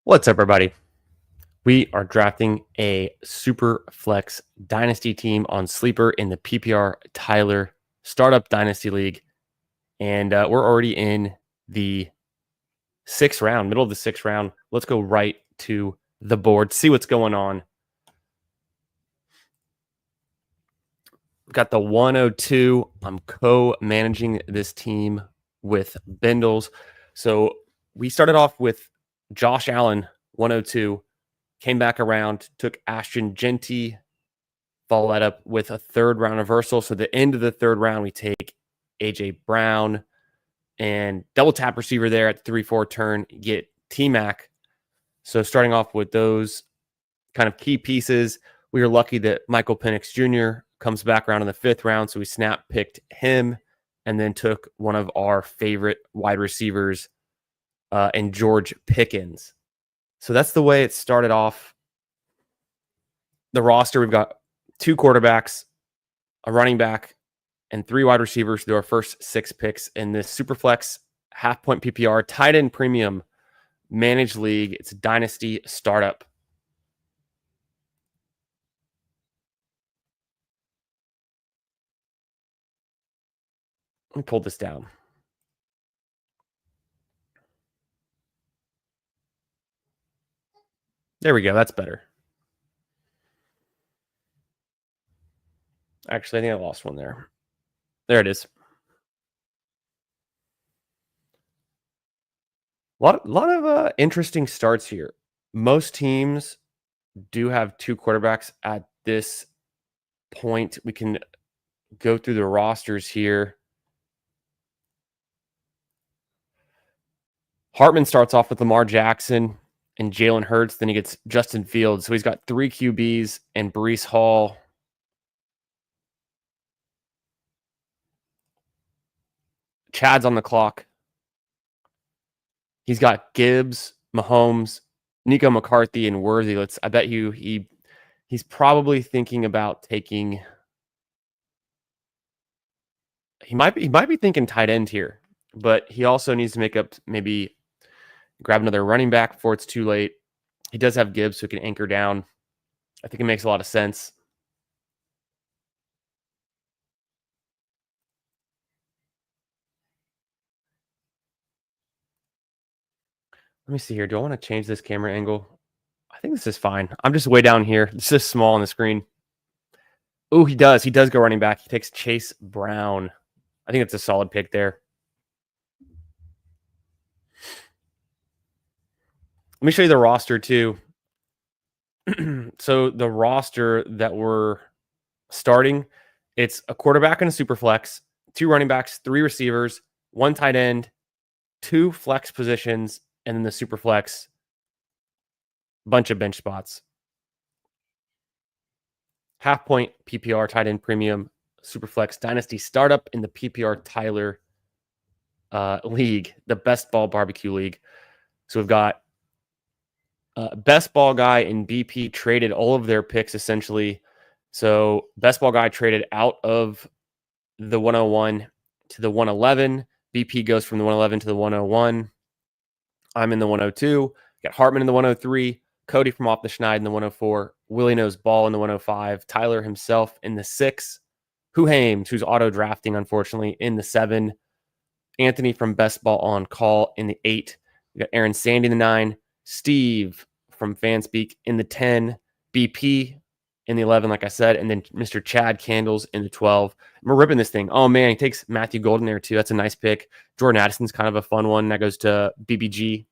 What's up, everybody? We are drafting a super flex dynasty team on Sleeper in the PPRTyler Startup Dynasty League. And we're already in the sixth round, middle of the sixth round. Let's go right to the board, see what's going on. We've got the 102. I'm co-managing this team with BINDLES. So we started off with Josh Allen, 102. Came back around, took Ashton Genty, follow that up with a third round reversal. So the end of the third round, we take AJ Brown and double tap receiver there at the 3-4 turn, get T-Mac. So starting off with those kind of key pieces, we were lucky that Michael Penix Jr. comes back around in the fifth round. So we snap picked him and then took one of our favorite wide receivers and George Pickens. So that's the way it started off. The roster, we've got 2 quarterbacks, a running back, and 3 wide receivers through our first 6 picks in this Superflex half-point PPR tight end premium managed league. It's a dynasty startup. Let me pull this down. There we go. That's better. Actually, I think I lost one there. There it is. A lot of interesting starts here. Most teams do have 2 quarterbacks at this point. We can go through the rosters here. Hartman starts off with Lamar Jackson and Jalen Hurts. Then he gets Justin Fields. So he's got 3 QBs and Breece Hall. Chad's on the clock. He's got Gibbs, Mahomes, Nico McCarthy, and Worthy. I bet you he's probably thinking about taking. He might be thinking tight end here, but he also needs to make up, maybe grab another running back before it's too late. He does have Gibbs, so he can anchor down. I think it makes a lot of sense. Let me see here. Do I want to change this camera angle? I think this is fine. I'm just way down here. It's just small on the screen. Oh, he does. He does go running back. He takes Chase Brown. I think it's a solid pick there. Let me show you the roster too. So the roster that we're starting, it's a quarterback and a super flex, 2 running backs, 3 receivers, 1 tight end, 2 flex positions, and then the super flex, bunch of bench spots. Half point PPR tight end premium super flex dynasty startup in the PPRTyler League, the best ball barbecue league. So we've got best ball guy and BP traded all of their picks essentially. So best ball guy traded out of the 101 to the 111. BP goes from the 111 to the 101. I'm in the 102. Got Hartman in the 103. Cody from Off the Schneid in the 104. Willie Knows Ball in the 105. Tyler himself in the 6. Hames, who's auto drafting, unfortunately, in the 7. Anthony from Best Ball on Call in the 8. We got Aaron Sandy in the 9. Steve from Fanspeak in the 10. BP in the 11, like I said, and then Mr. Chad Candles in the 12. We're ripping this thing. Oh, man, he takes Matthew Golden there, too. That's a nice pick. Jordan Addison's kind of a fun one. That goes to BBG.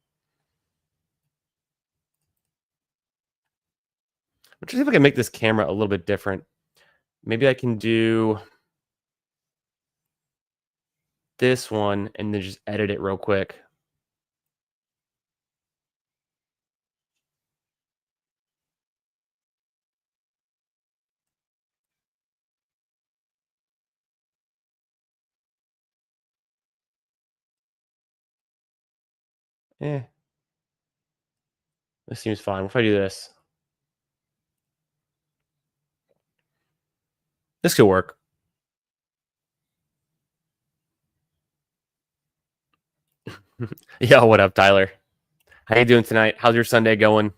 I'm trying to see if I can make this camera a little bit different. Maybe I can do this one and then just edit it real quick. This seems fine. What if I do this? This could work. Yo, what up, Tyler? How you doing tonight? How's your Sunday going?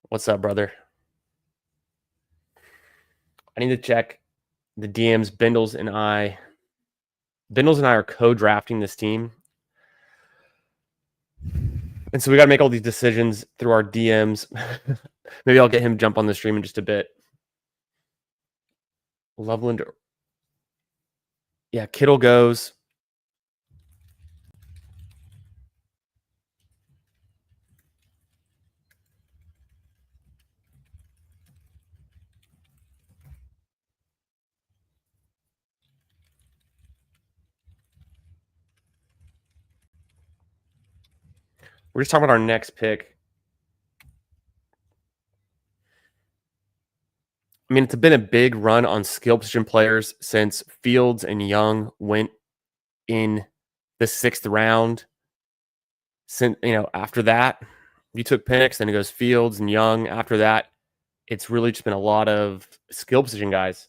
What's up, brother? I need to check the DMs. Bindles and I are co-drafting this team. And so we got to make all these decisions through our DMs. Maybe I'll get him to jump on the stream in just a bit. Loveland. Yeah, Kittle goes. We're just talking about our next pick. I mean, it's been a big run on skill position players since Fields and Young went in the 6th round. Since, after that, you took Penix, then it goes Fields and Young. After that, it's really just been a lot of skill position guys.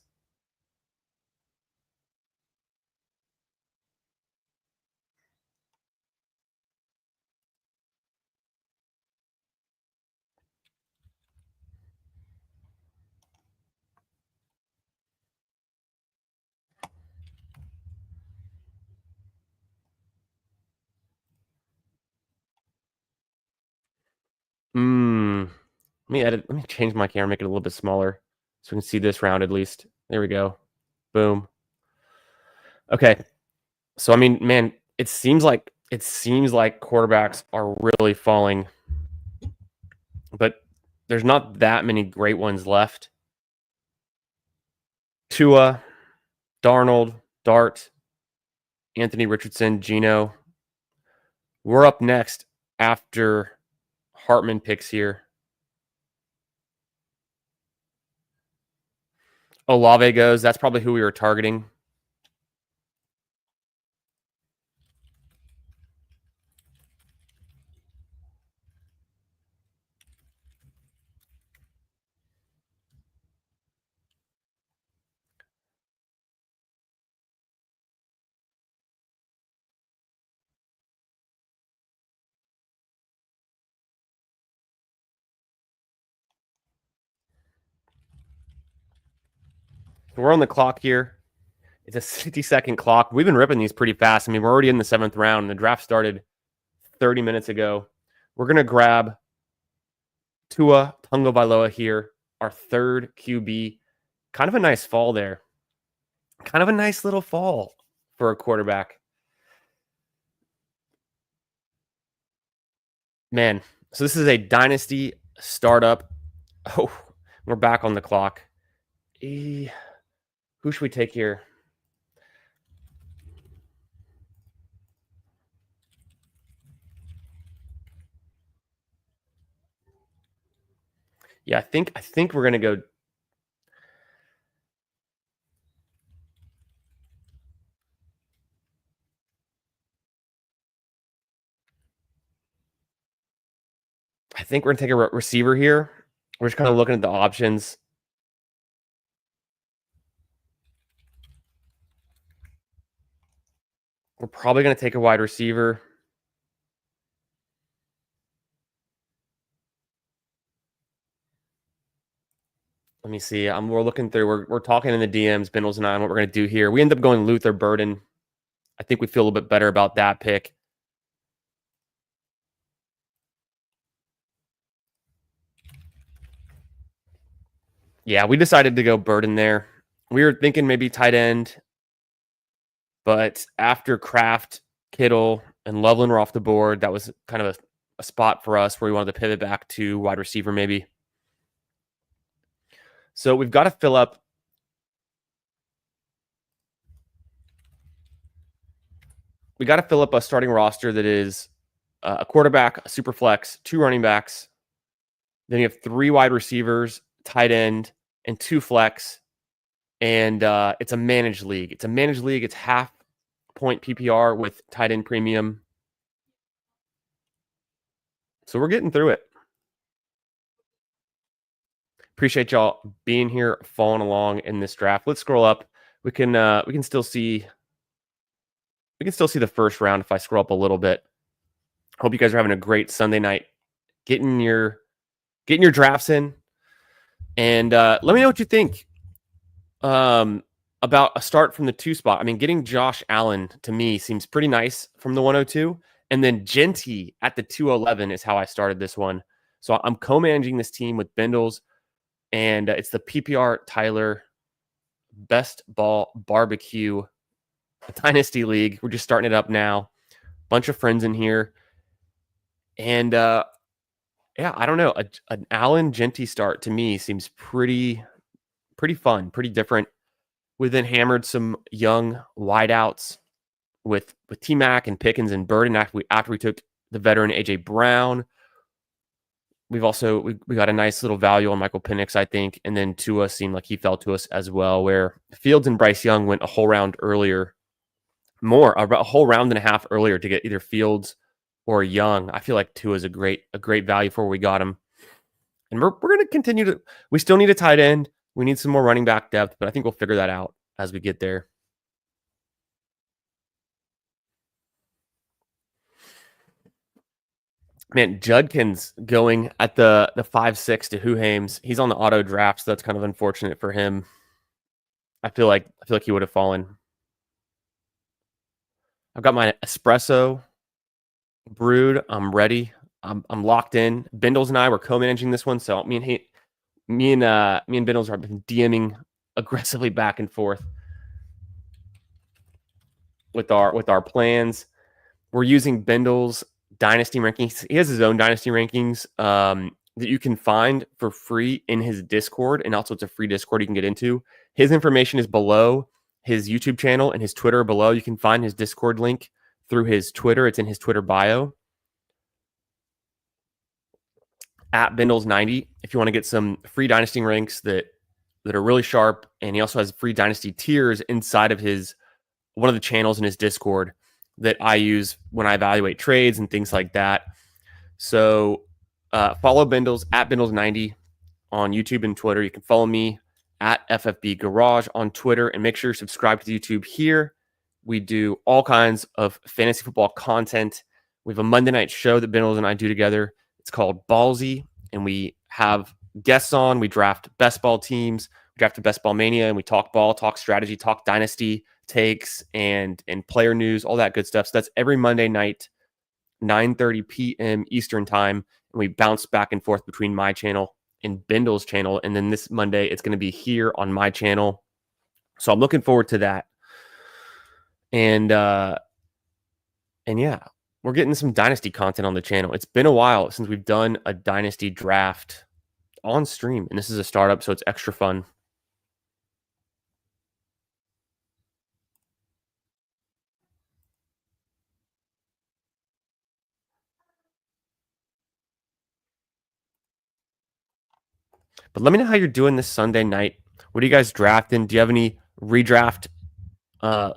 Let me change my camera, make it a little bit smaller so we can see this round at least. There we go. Boom. Okay. So, I mean, man, it seems like quarterbacks are really falling, but there's not that many great ones left. Tua, Darnold, Dart, Anthony Richardson, Gino. We're up next after Hartman picks here. Olave goes. That's probably who we were targeting. We're on the clock here. It's a 60-second clock. We've been ripping these pretty fast. I mean, we're already in the 7th round, and the draft started 30 minutes ago. We're going to grab Tua Tagovailoa here, our 3rd QB. Kind of a nice fall there. Kind of a nice little fall for a quarterback. Man, so this is a Dynasty startup. Oh, we're back on the clock. Who should we take here? Yeah, I think we're gonna go. I think we're gonna take a receiver here. We're just kind of looking at the options. We're probably gonna take a wide receiver. Let me see. We're looking through. We're talking in the DMs, Bindles and I, on what we're going to do here. We end up going Luther Burden. I think we feel a little bit better about that pick. Yeah, we decided to go Burden there. We were thinking maybe tight end, but after Kraft, Kittle, and Loveland were off the board, that was kind of a spot for us where we wanted to pivot back to wide receiver maybe. So we've got to fill up. We got to fill up a starting roster that is a quarterback, a super flex, 2 running backs. Then you have 3 wide receivers, tight end, and 2 flex. And it's a managed league. It's half point PPR with tight end premium. So we're getting through it. Appreciate y'all being here, following along in this draft. Let's scroll up. We can still see the first round if I scroll up a little bit. Hope you guys are having a great Sunday night, getting your drafts in, and let me know what you think about a start from the 2 spot. I mean, getting Josh Allen to me seems pretty nice from the 102, and then Genty at the 211 is how I started this one. So I'm co-managing this team with Bindles, and it's the PPRTyler Best Ball Barbecue Dynasty League. We're just starting it up now. Bunch of friends in here, and yeah, I don't know. An Allen Genty start to me seems pretty fun, pretty different. We then hammered some young wideouts with T-Mac and Pickens and Burden after we took the veteran A.J. Brown. We've also we got a nice little value on Michael Penix, I think, and then Tua seemed like he fell to us as well, where Fields and Bryce Young went a whole round earlier, a whole round and a half earlier to get either Fields or Young. I feel like Tua is a great value for where we got him, and we're going to continue to. We still need a tight end. We need some more running back depth, but I think we'll figure that out as we get there. Man, Judkins going at the 5-6 to Huhames. He's on the auto draft, so that's kind of unfortunate for him. I feel like he would have fallen. I've got my espresso brewed. I'm ready. I'm locked in. Bindles and I were co-managing this one, so me and Bindles have been DMing aggressively back and forth with our plans. We're using Bindles Dynasty rankings. He has his own Dynasty rankings that you can find for free in his Discord, and also it's a free Discord you can get into. His information is below his YouTube channel, and his Twitter below. You can find his Discord link through his Twitter. It's in his Twitter bio. At Bindles90, if you want to get some free Dynasty ranks that are really sharp, and he also has free Dynasty tiers inside of one of the channels in his Discord that I use when I evaluate trades and things like that. So follow Bindles at Bindles90 on YouTube and Twitter. You can follow me at FFB Garage on Twitter, and make sure you're subscribed to YouTube here. We do all kinds of fantasy football content. We have a Monday night show that Bindles and I do together. It's called BALLSY, and we have guests on. We draft best ball teams. We draft a best ball mania, and we talk ball, talk strategy, talk dynasty takes, and player news, all that good stuff. So that's every Monday night, 9:30 p.m. Eastern time, and we bounce back and forth between my channel and Bindles' channel. And then this Monday, it's going to be here on my channel. So I'm looking forward to that. And yeah, we're getting some Dynasty content on the channel. It's been a while since we've done a Dynasty draft on stream, and this is a startup, so it's extra fun. But let me know how you're doing this Sunday night. What are you guys drafting? Do you have any redraft home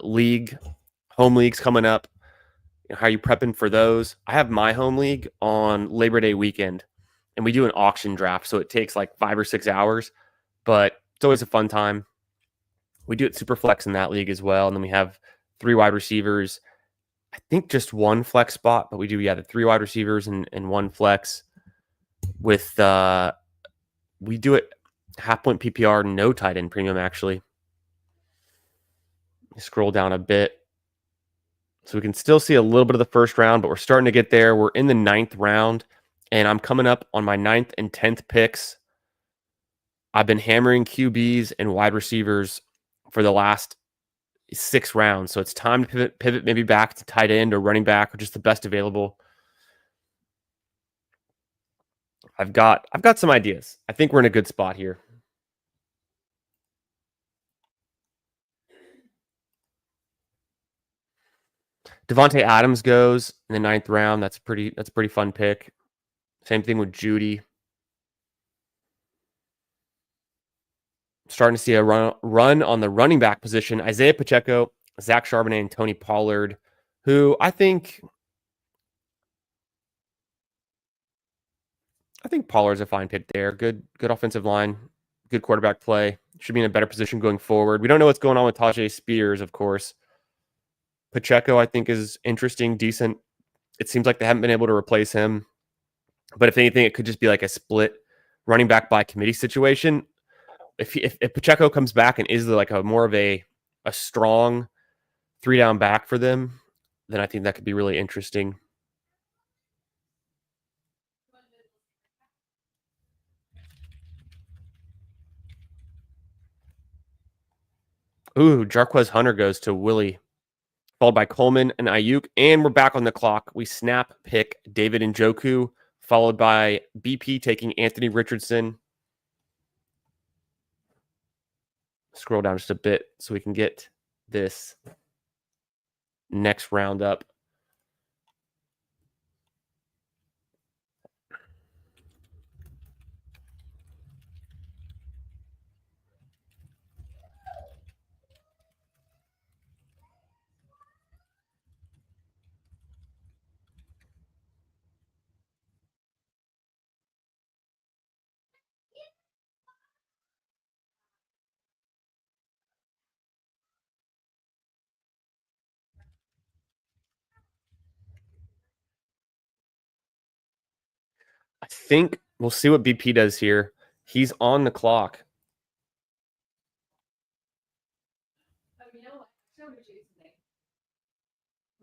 leagues coming up? How are you prepping for those? I have my home league on Labor Day weekend, and we do an auction draft, so it takes like 5 or 6 hours, but it's always a fun time. We do it superflex in that league as well, and then we have 3 wide receivers. I think just 1 flex spot, but we do the 3 wide receivers and 1 flex. With we do it half point PPR, no tight end premium actually. Scroll down a bit. So we can still see a little bit of the first round, but we're starting to get there. We're in the 9th round, and I'm coming up on my 9th and 10th picks. I've been hammering QBs and wide receivers for the last 6 rounds. So it's time to pivot maybe back to tight end or running back, or just the best available. I've got some ideas. I think we're in a good spot here. Devontae Adams goes in the 9th round. That's a pretty fun pick. Same thing with Judy. Starting to see a run on the running back position. Isaiah Pacheco, Zach Charbonnet, and Tony Pollard, who I think Pollard's a fine pick there. Good offensive line, good quarterback play. Should be in a better position going forward. We don't know what's going on with Tajay Spears, of course. Pacheco, I think, is interesting, decent. It seems like they haven't been able to replace him. But if anything, it could just be like a split running back by committee situation. If Pacheco comes back and is like a more of a strong 3-down back for them, then I think that could be really interesting. Ooh, Jarquez Hunter goes to Willie, followed by Coleman and Ayuk. And we're back on the clock. We snap pick David Njoku, followed by BP taking Anthony Richardson. Scroll down just a bit so we can get this next round up. I think we'll see what BP does here. He's on the clock.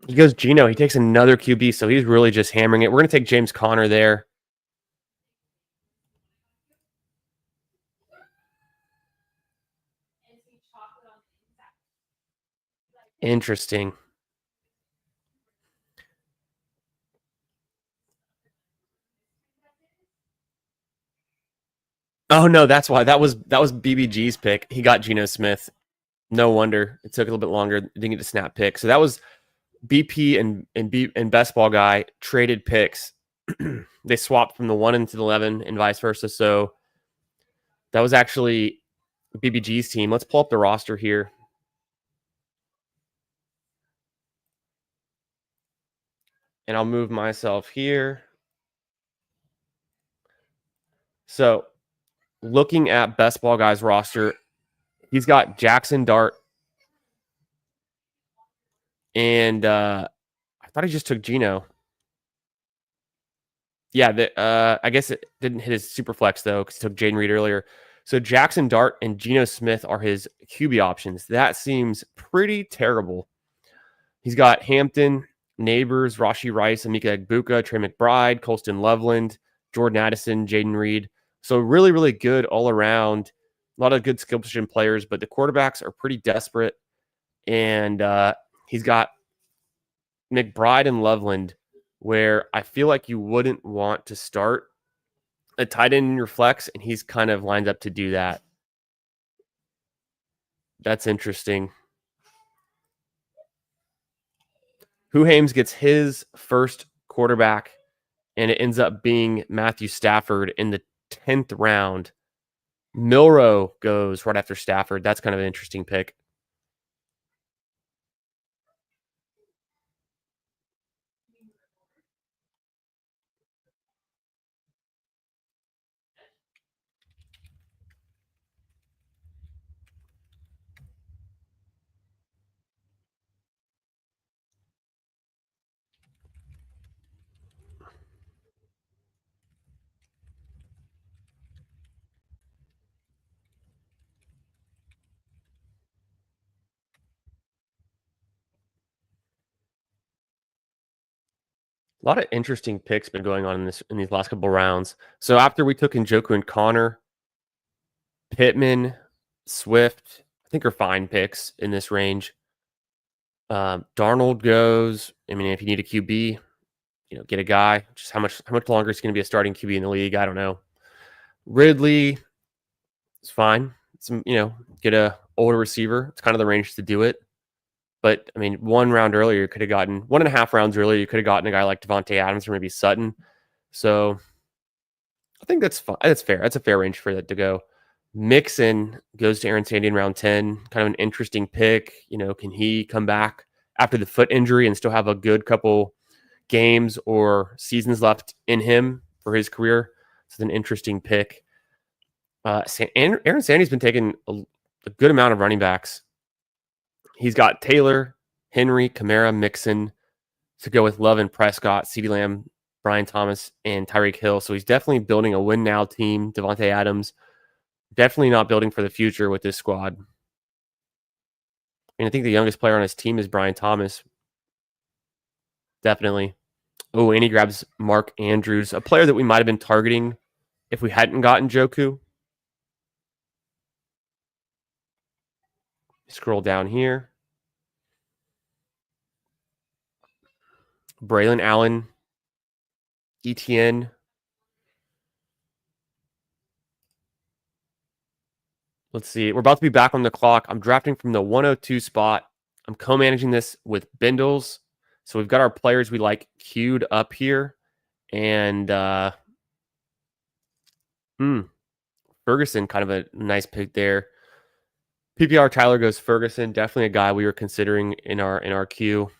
He goes Geno. He takes another QB, so he's really just hammering it. We're going to take James Conner there. Interesting. Oh no, that's why. That was BBG's pick. He got Geno Smith. No wonder it took a little bit longer. Didn't get the snap pick. So that was BP and Best Ball Guy traded picks. They swapped from the 1 into the 11 and vice versa. So that was actually BBG's team. Let's pull up the roster here. And I'll move myself here. So looking at Best Ball Guy's roster, he's got Jackson Dart. And I thought he just took Geno. Yeah, I guess it didn't hit his super flex, though, because he took Jaden Reed earlier. So Jackson Dart and Geno Smith are his QB options. That seems pretty terrible. He's got Hampton, Neighbors, Rashi Rice, Amika Egbuka, Trey McBride, Colston Loveland, Jordan Addison, Jaden Reed. So really, really good all around. A lot of good skill position players, but the quarterbacks are pretty desperate. And he's got McBride and Loveland, where I feel like you wouldn't want to start a tight end in your flex, and he's kind of lined up to do that. That's interesting. Hames gets his first quarterback, and it ends up being Matthew Stafford in the 10th round. Milrow goes right after Stafford. That's kind of an interesting pick. A lot of interesting picks been going on in these last couple of rounds. So after we took Njoku and Connor, Pittman, Swift, I think are fine picks in this range. Darnold goes. I mean, if you need a QB, get a guy. Just how much longer is going to be a starting QB in the league? I don't know. Ridley is fine. Get a older receiver. It's kind of the range to do it. But I mean, 1 round earlier, you could have gotten 1.5 rounds earlier. You could have gotten a guy like Devontae Adams or maybe Sutton. So I think that's fine. That's fair. That's a fair range for that to go. Mixon goes to Aaron Sandy in round 10. Kind of an interesting pick. Can he come back after the foot injury and still have a good couple games or seasons left in him for his career? It's an interesting pick. Aaron Sandy's been taking a good amount of running backs. He's got Taylor, Henry, Kamara, Mixon, to go with Love and Prescott, CeeDee Lamb, Brian Thomas, and Tyreek Hill. So he's definitely building a win now team. Devontae Adams, definitely not building for the future with this squad. And I think the youngest player on his team is Brian Thomas. Definitely. Oh, and he grabs Mark Andrews, a player that we might have been targeting if we hadn't gotten Joku. Scroll down here. Braylon Allen, ETN. Let's see. We're about to be back on the clock. I'm drafting from the 102 spot. I'm co-managing this with Bindles. So we've got our players we like queued up here. And Ferguson, kind of a nice pick there. PPRTyler goes Ferguson. Definitely a guy we were considering in our queue.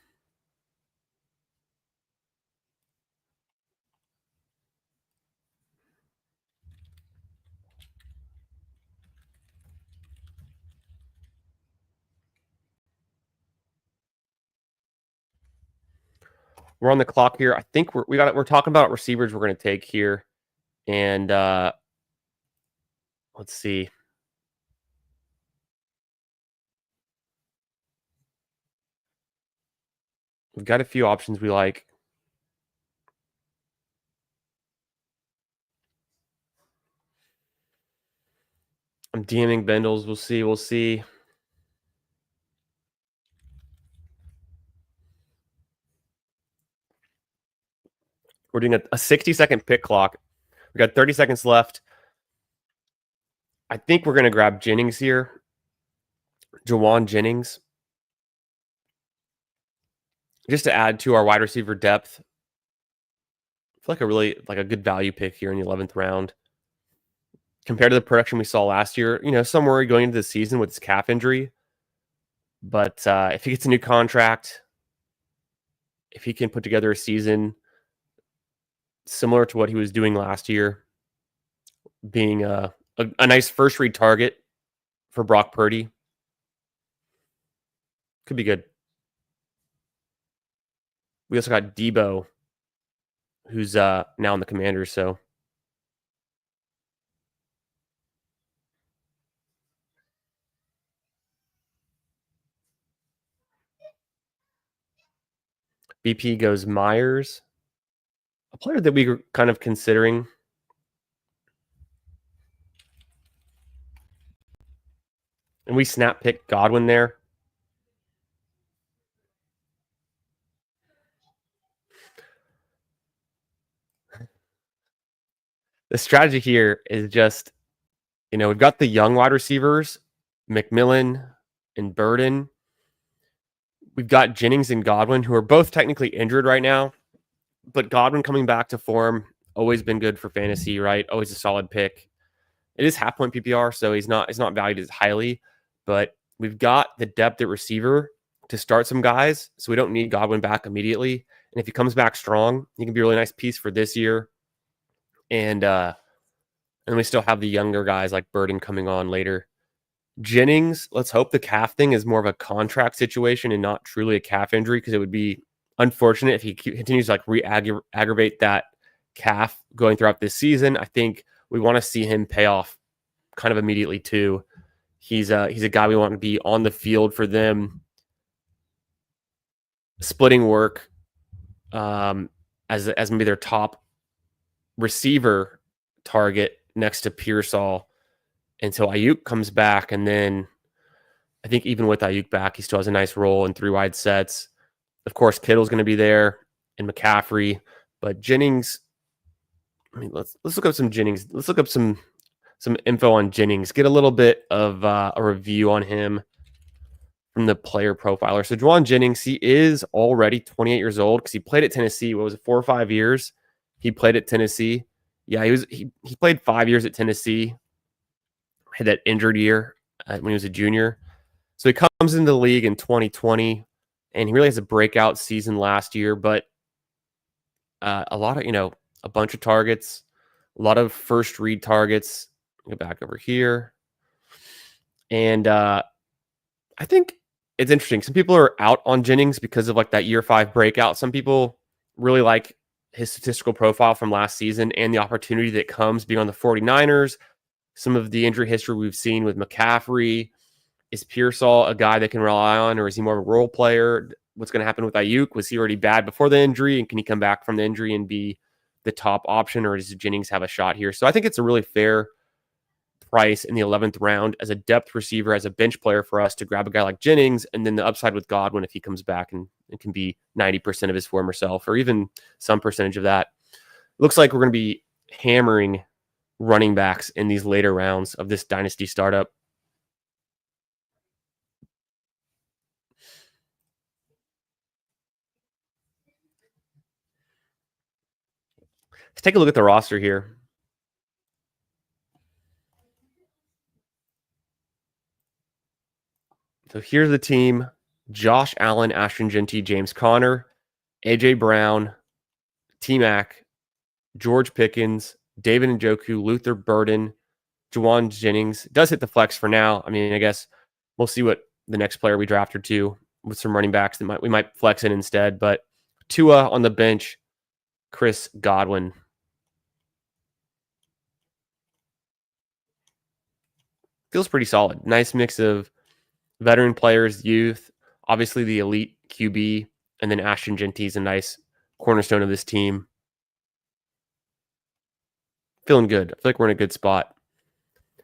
We're on the clock here. I think we're talking about receivers we're going to take here. And let's see. We've got a few options we like. I'm DMing Bendels. We'll see. We'll see. We're doing a 60-second pick clock. We got 30 seconds left. I think we're going to grab Jennings here. Jawan Jennings. Just to add to our wide receiver depth. I feel like a good value pick here in the 11th round. Compared to the production we saw last year, some worry going into the season with his calf injury. But if he gets a new contract, if he can put together a season similar to what he was doing last year, being a nice first read target for Brock Purdy, could be good. We also got Debo, who's now in the Commanders, so BP goes Myers, a player that we were kind of considering. And we snap picked Godwin there. The strategy here is just, we've got the young wide receivers, McMillan and Burden. We've got Jennings and Godwin, who are both technically injured right now. But Godwin coming back to form, always been good for fantasy, right? Always a solid pick. It is half point PPR, so he's not valued as highly. But we've got the depth at receiver to start some guys, so we don't need Godwin back immediately. And if he comes back strong, he can be a really nice piece for this year. And we still have the younger guys like Burden coming on later. Jennings, let's hope the calf thing is more of a contract situation and not truly a calf injury, because it would be unfortunate if he continues to aggravate that calf going throughout this season. I think we want to see him pay off kind of immediately too. He's a guy we want to be on the field for them, splitting work as maybe their top receiver target next to Pearsall until Ayuk comes back. And then I think even with Ayuk back, he still has a nice role in 3 wide sets. Of course, Kittle's going to be there and McCaffrey, but Jennings, let's look up some Jennings. Let's look up some info on Jennings, get a little bit of a review on him from the player profiler. So Jawan Jennings, he is already 28 years old because he played at Tennessee. What was it, 4 or 5 years? He played at Tennessee. Yeah, he played 5 years at Tennessee. Had that injured year when he was a junior. So he comes into the league in 2020, and he really has a breakout season last year. But a lot of, a bunch of targets, a lot of first read targets. Go back over here. And I think it's interesting. Some people are out on Jennings because of like that year 5 breakout. Some people really like his statistical profile from last season and the opportunity that comes being on the 49ers. Some of the injury history we've seen with McCaffrey. Is Pearsall a guy that can rely on, or is he more of a role player? What's going to happen with Ayuk? Was he already bad before the injury, and can he come back from the injury and be the top option, or does Jennings have a shot here? So I think it's a really fair price in the 11th round as a depth receiver, as a bench player for us to grab a guy like Jennings, and then the upside with Godwin if he comes back and it can be 90% of his former self, or even some percentage of that. Looks like we're going to be hammering running backs in these later rounds of this Dynasty startup. Let's take a look at the roster here. So here's the team: Josh Allen, Ashton Jeanty, James Conner, AJ Brown, T-Mac, George Pickens, David Njoku, Luther Burden, Juwan Jennings. Does hit the flex for now. I mean, I guess we'll see what the next player we drafted to with some running backs that we might flex in instead. But Tua on the bench, Chris Godwin. Feels pretty solid. Nice mix of veteran players, youth, obviously the elite QB, and then Ashton Jeanty is a nice cornerstone of this team. Feeling good. I feel like we're in a good spot.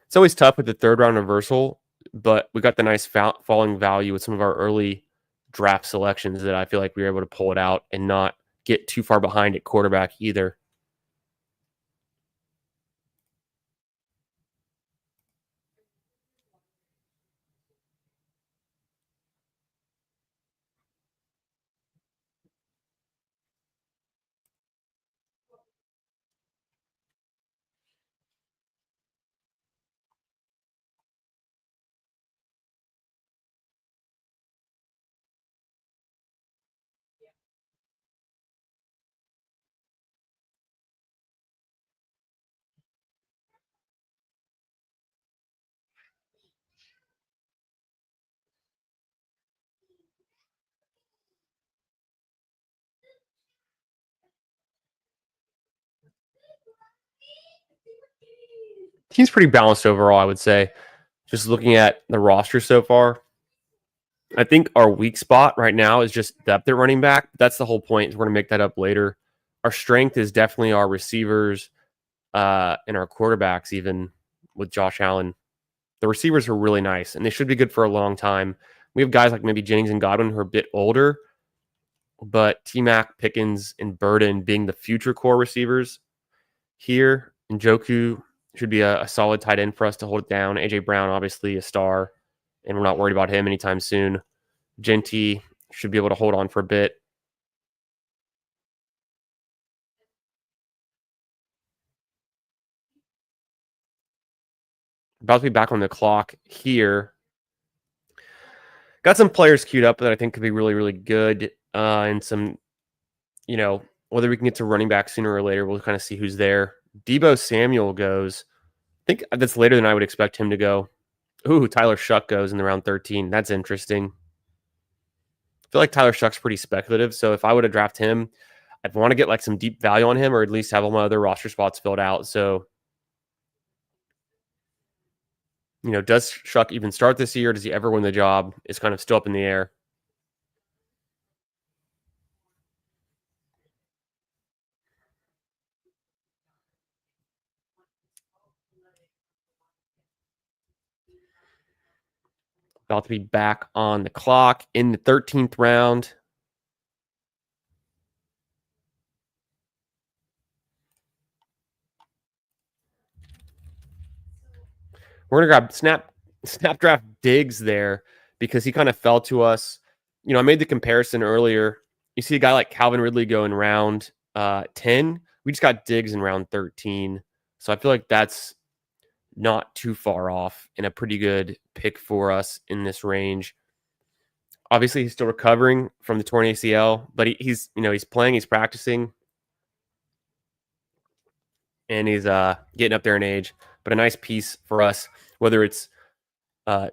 It's always tough with the third round reversal, but we got the nice falling value with some of our early draft selections that I feel like we were able to pull it out and not get too far behind at quarterback either. Team's pretty balanced overall, I would say. Just looking at the roster so far, I think our weak spot right now is just depth at running back. That's the whole point. We're going to make that up later. Our strength is definitely our receivers and our quarterbacks, even with Josh Allen. The receivers are really nice, and they should be good for a long time. We have guys like maybe Jennings and Godwin who are a bit older, but T-Mac, Pickens, and Burden being the future core receivers here. Njoku should be a solid tight end for us to hold it down. AJ Brown, obviously a star, and we're not worried about him anytime soon. Jeanty should be able to hold on for a bit. About to be back on the clock here. Got some players queued up that I think could be really, really good. And some, whether we can get to running back sooner or later, we'll kind of see who's there. Deebo Samuel goes. I think that's later than I would expect him to go. Ooh, Tyler Shuck goes in the round 13. That's interesting. I feel like Tyler Shuck's pretty speculative. So if I would have drafted him, I'd want to get like some deep value on him, or at least have all my other roster spots filled out. So, does Shuck even start this year? Does he ever win the job? It's kind of still up in the air. About to be back on the clock in the 13th round. We're going to grab snap draft Diggs there because he kind of fell to us. I made the comparison earlier. You see a guy like Calvin Ridley go in round 10. We just got Diggs in round 13. So I feel like that's not too far off and a pretty good pick for us in this range. Obviously, he's still recovering from the torn ACL, but he's playing, he's practicing, and he's getting up there in age. But a nice piece for us, whether it's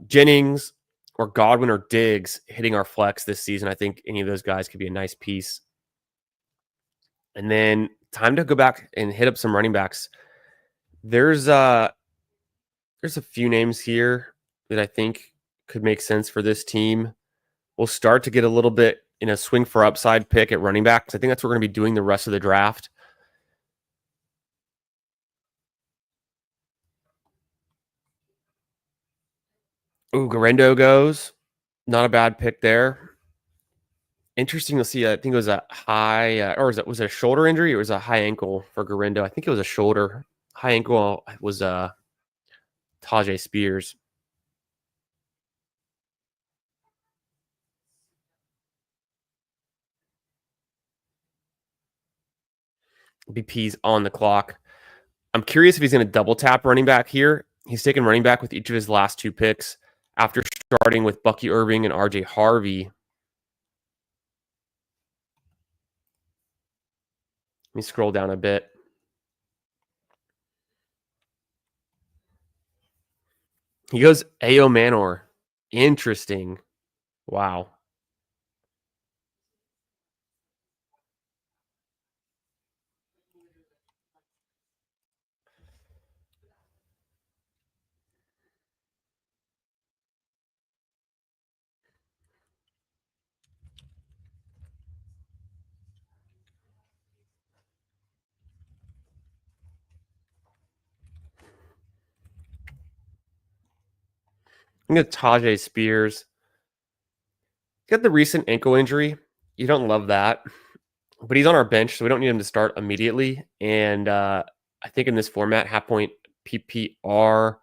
Jennings or Godwin or Diggs hitting our flex this season. I think any of those guys could be a nice piece. And then time to go back and hit up some running backs. There's a few names here that I think could make sense for this team. We'll start to get a little bit in a swing for upside pick at running back, because I think that's what we're going to be doing the rest of the draft. Ooh, Garendo goes. Not a bad pick there. Interesting to see. I think it was a high, or was it a shoulder injury? Or was it a high ankle for Garendo? I think it was a shoulder. High ankle was Tajay Spears. BP's on the clock. I'm curious if he's going to double tap running back here. He's taken running back with each of his last two picks after starting with Bucky Irving and RJ Harvey. Let me scroll down a bit. He goes A.O. Manor. Interesting. Wow. I'm going to Tajay Spears. Got the recent ankle injury. You don't love that, but he's on our bench, so we don't need him to start immediately. And I think in this format, half point PPR,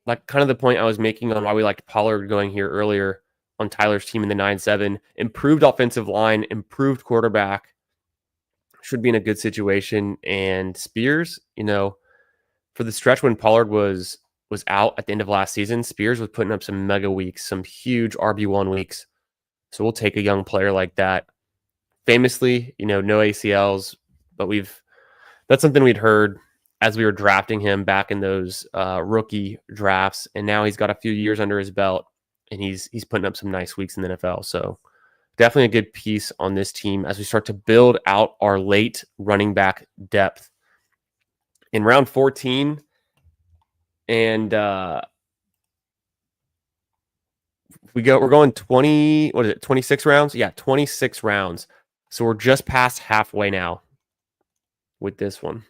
like kind of the point I was making on why we liked Pollard going here earlier on Tyler's team in the 9-7, improved offensive line, improved quarterback, should be in a good situation. And Spears, for the stretch when Pollard was out at the end of last season, Spears was putting up some mega weeks, some huge RB1 weeks. So we'll take a young player like that. Famously, no ACLs, but that's something we'd heard as we were drafting him back in those rookie drafts, and now he's got a few years under his belt, and he's putting up some nice weeks in the NFL. So definitely a good piece on this team as we start to build out our late running back depth. In round 14, and we're going 20, 26 rounds? Yeah, 26 rounds. So we're just past halfway now with this one.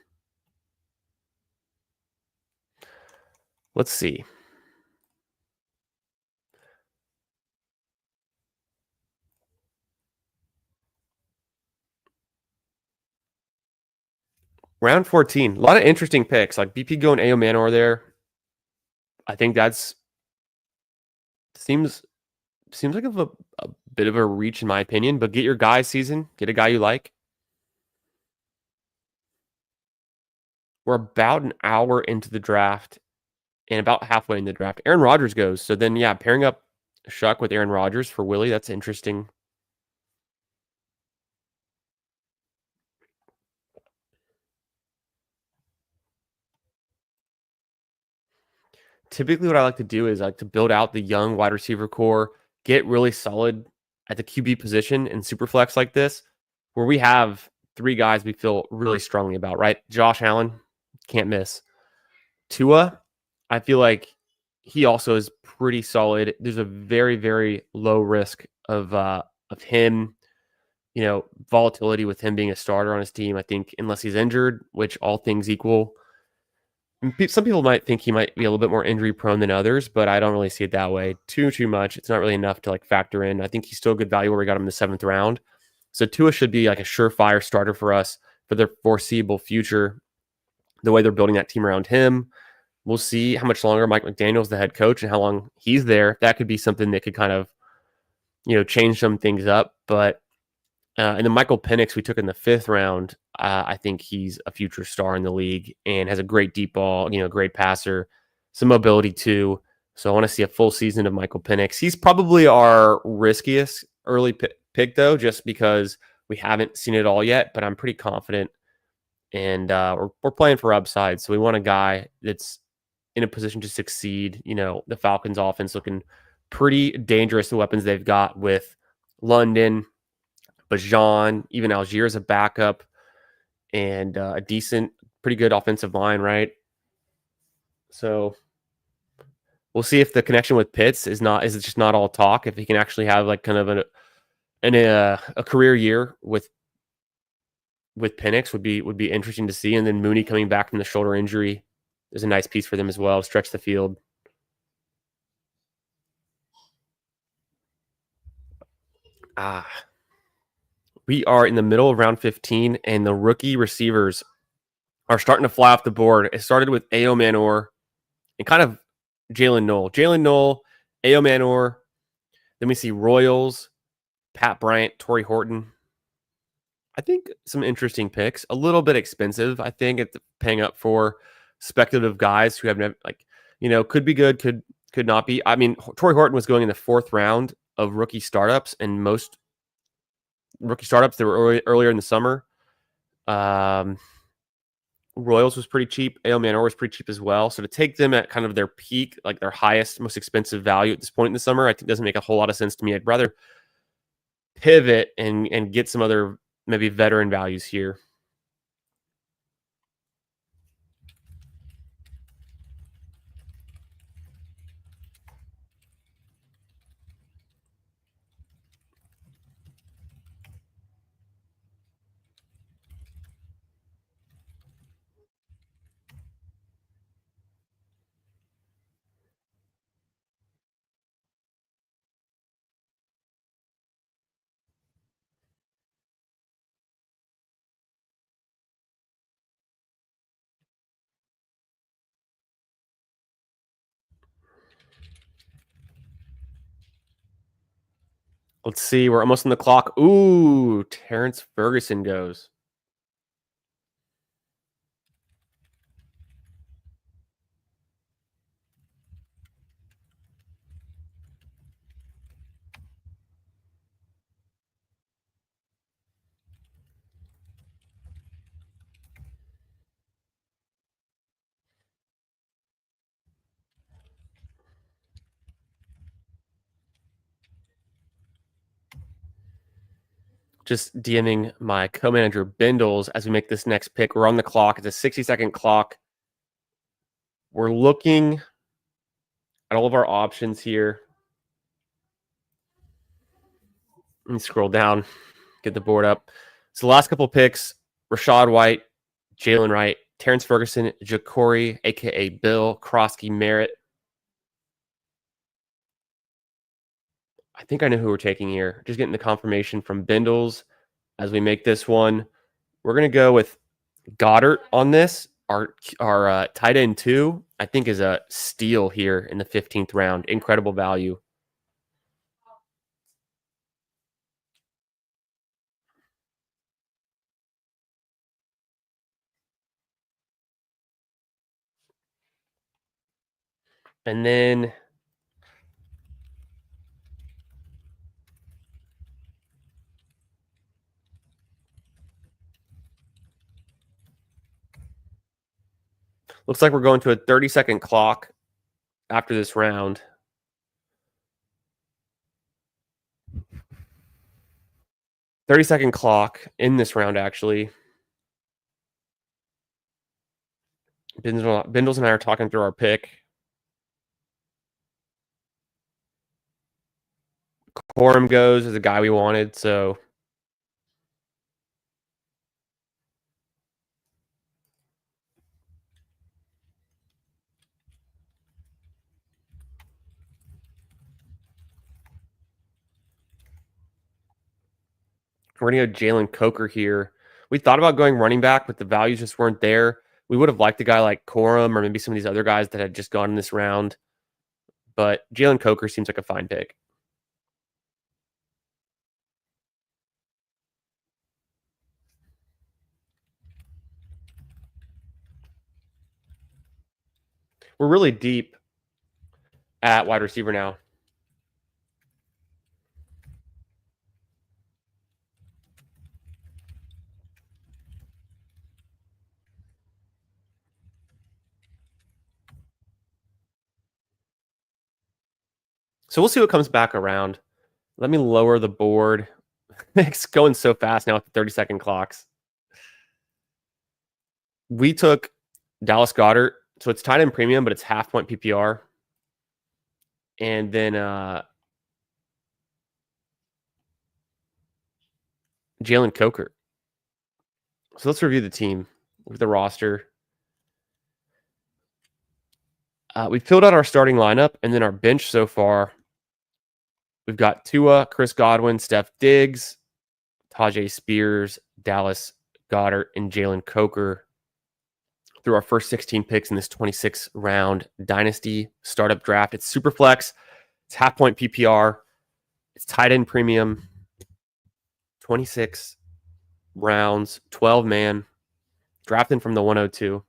Let's see. Round 14, a lot of interesting picks, like BP going A.O. Manor there. I think that's seems like a bit of a reach in my opinion, but get your guy season, get a guy you like. We're about an hour into the draft and about halfway in the draft. Aaron Rodgers goes. So then, yeah, pairing up Shuck with Aaron Rodgers for Willie, that's interesting. Typically what I like to do is I like to build out the young wide receiver core, get really solid at the QB position in superflex like this, where we have three guys we feel really strongly about, right? Josh Allen, can't miss. Tua, I feel like he also is pretty solid. There's a very, very low risk of him, volatility with him being a starter on his team. I think unless he's injured, which all things equal, some people might think he might be a little bit more injury prone than others, but I don't really see it that way too much. It's not really enough to factor in. I think he's still good value where we got him in the 7th round. So Tua should be like a surefire starter for us for the foreseeable future. The way they're building that team around him, we'll see how much longer Mike McDaniel's the head coach and how long he's there. That could be something that could kind of, change some things up. But and then Michael Penix, we took in the 5th round. I think he's a future star in the league and has a great deep ball, great passer, some mobility too. So I want to see a full season of Michael Penix. He's probably our riskiest early pick though, just because we haven't seen it all yet, but I'm pretty confident. And we're playing for upside. So we want a guy that's in a position to succeed. The Falcons offense looking pretty dangerous, the weapons they've got with London, Bajan, even Algier as a backup, and a decent, pretty good offensive line, right? So we'll see if the connection with Pitts is it just not all talk. If he can actually have like kind of a career year with Penix would be interesting to see. And then Mooney coming back from the shoulder injury is a nice piece for them as well. Stretch the field. We are in the middle of round 15, and the rookie receivers are starting to fly off the board. It started with A.O. Manor and kind of Jalen Noel, A.O. Manor. Then we see Royals, Pat Bryant, Torrey Horton. I think some interesting picks. A little bit expensive, I think, it's paying up for speculative guys who have never, could be good, could not be. I mean, Torrey Horton was going in the 4th round of rookie startups, and most rookie startups that were earlier in the summer. Royals was pretty cheap. A.O. Manor was pretty cheap as well. So to take them at kind of their peak, like their highest, most expensive value at this point in the summer, I think doesn't make a whole lot of sense to me. I'd rather pivot and get some other maybe veteran values here. Let's see. We're almost on the clock. Ooh, Terrence Ferguson goes. Just DMing my co-manager Bindles as we make this next pick. We're on the clock. It's a 60-second clock. We're looking at all of our options here. Let me scroll down, get the board up. So the last couple picks, Rashad White, Jalen Wright, Terrence Ferguson, Ja'Cory, a.k.a. Bill, Krosky, Merritt. I think I know who we're taking here. Just getting the confirmation from Bindles as we make this one. We're going to go with Goddard on this. Our tight end 2, I think, is a steal here in the 15th round. Incredible value. And then looks like we're going to a 30-second clock after this round. Thirty-second clock in this round, actually. Bindles and I are talking through our pick. Corum goes as a guy we wanted, so we're going to go Jalen Coker here. We thought about going running back, but the values just weren't there. We would have liked a guy like Corum or maybe some of these other guys that had just gone in this round. But Jalen Coker seems like a fine pick. We're really deep at wide receiver now. So we'll see what comes back around. Let me lower the board. It's going so fast now with the 30-second clocks. We took Dallas Goedert. So it's tight end premium, but it's half point PPR. And then Jalen Coker. So let's review the team. Look at the roster. We filled out our starting lineup, and then our bench so far. We've got Tua, Chris Godwin, Steph Diggs, Tajay Spears, Dallas Goedert, and Jalen Coker through our first 16 picks in this 26-round Dynasty startup draft. It's superflex. It's half point PPR. It's tight end premium. 26 rounds, 12-man, drafting from the 102.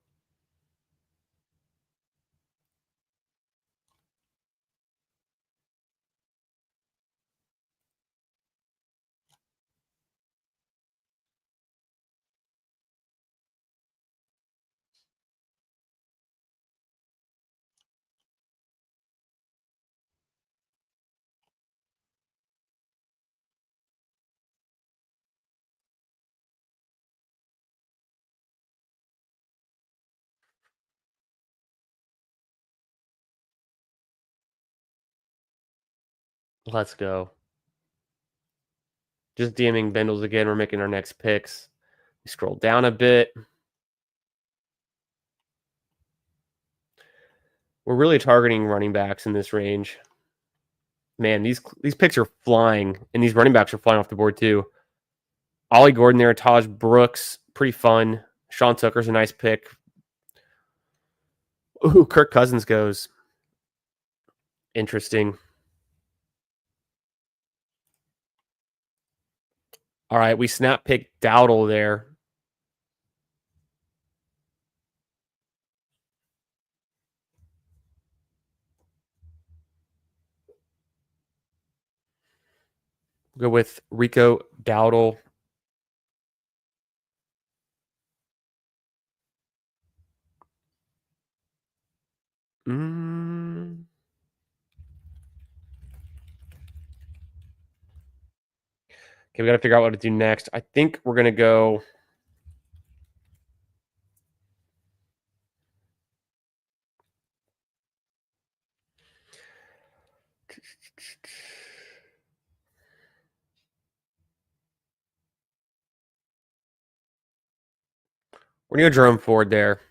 Let's go. Just DMing Bindles again. We're making our next picks. We scroll down a bit. We're really targeting running backs in this range. Man, these picks are flying, and these running backs are flying off the board too. Ollie Gordon there, Taj Brooks, pretty fun. Sean Tucker's a nice pick. Ooh, Kirk Cousins goes. Interesting. All right, we snap pick Dowdle there. We'll go with Rico Dowdle. Okay, we got to figure out what to do next. I think we're going to go. We're going to go Jerome Ford there.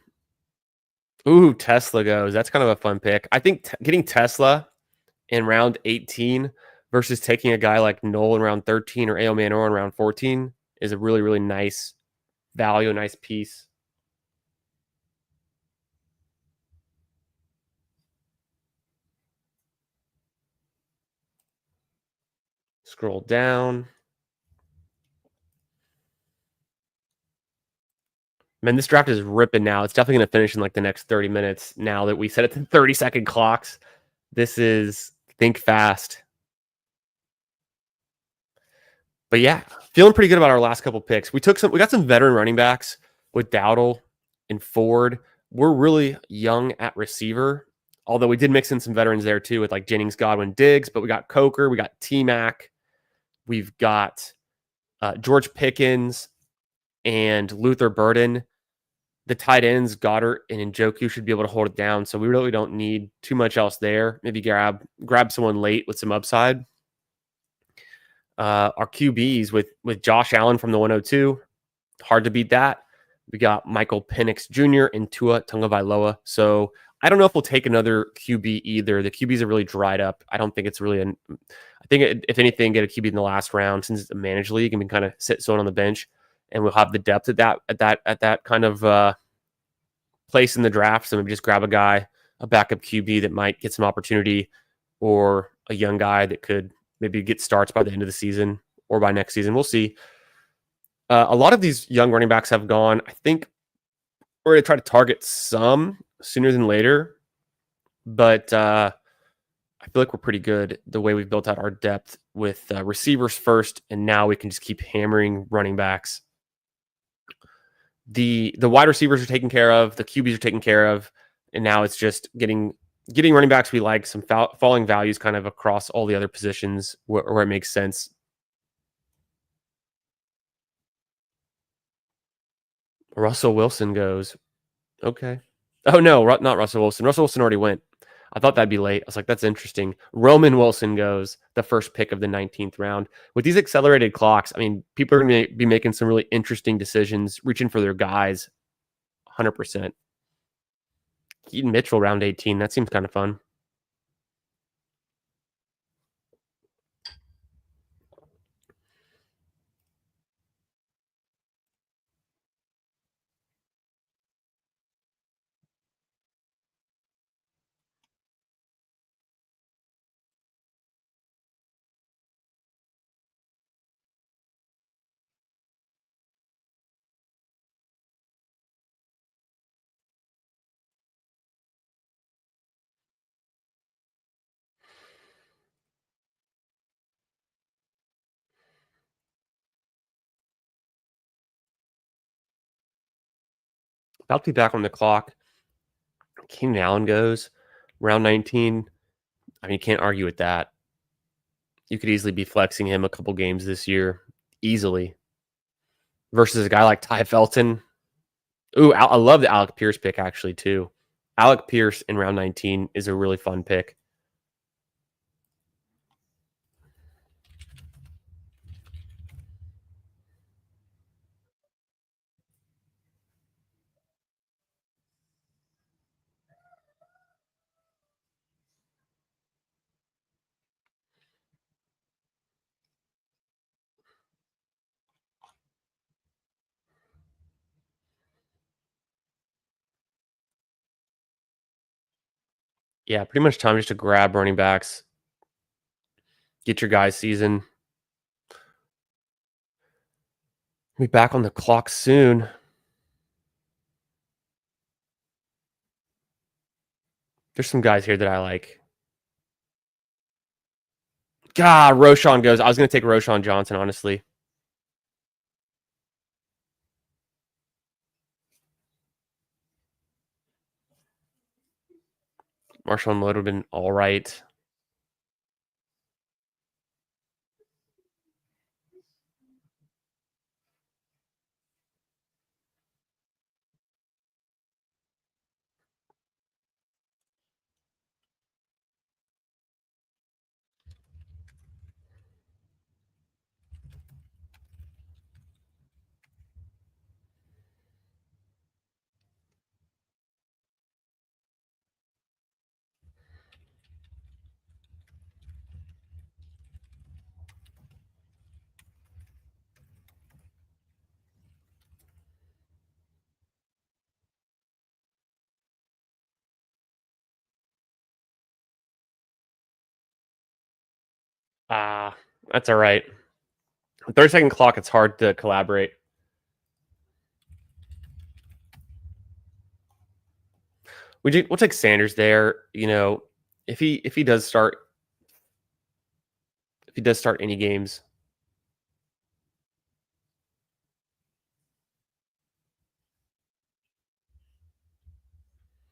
Ooh, Tesla goes. That's kind of a fun pick. I think getting Tesla in round 18 versus taking a guy like Noel in round 13 or Ayo Manor in round 14 is a really, really nice value, a nice piece. Scroll down. Man, this draft is ripping now. It's definitely going to finish in like the next 30 minutes now that we set it to 30-second clocks. This is think fast. But yeah, feeling pretty good about our last couple picks. We got some veteran running backs with Dowdle and Ford. We're really young at receiver, although we did mix in some veterans there too with like Jennings, Godwin, Diggs. But we got Coker, we got T-Mac, we've got George Pickens and Luther Burden. The tight ends, Goddard and Njoku, should be able to hold it down. So we really don't need too much else there. Maybe grab someone late with some upside. Our QBs with Josh Allen from the 102. Hard to beat that. We got Michael Penix Jr. and Tua Tagovailoa. So I don't know if we'll take another QB either. The QBs are really dried up. I don't think it's really I think if anything, get a QB in the last round since it's a managed league and we kind of sit someone on the bench, and we'll have the depth at that kind of place in the draft. So maybe just grab a backup QB that might get some opportunity, or a young guy that could maybe get starts by the end of the season or by next season. We'll see. A lot of these young running backs have gone. I think we're going to try to target some sooner than later, but I feel like we're pretty good the way we've built out our depth with receivers first, and now we can just keep hammering running backs. The wide receivers are taken care of, the QBs are taken care of, and now it's just getting getting running backs we like, some falling values kind of across all the other positions where it makes sense. Russell Wilson goes. Okay. Oh, no, not Russell Wilson. Russell Wilson already went. I thought that'd be late. I was like, that's interesting. Roman Wilson goes, the first pick of the 19th round. With these accelerated clocks, I mean, people are going to be making some really interesting decisions, reaching for their guys 100%. Keaton Mitchell, round 18. That seems kind of fun. About to be back on the clock. Keenan Allen goes, round 19. I mean, you can't argue with that. You could easily be flexing him a couple games this year, easily. Versus a guy like Ty Felton. Ooh, I love the Alec Pierce pick, actually, too. Alec Pierce in round 19 is a really fun pick. Yeah, pretty much time just to grab running backs, get your guys season. We'll be back on the clock soon. There's some guys here that I like. God, Roshan goes. I was going to take Roshan Johnson, honestly. Marshawn Lloyd would have been all right. That's all right. 30-second clock, it's hard to collaborate. We'll take Sanders there. You know, if he does start any games,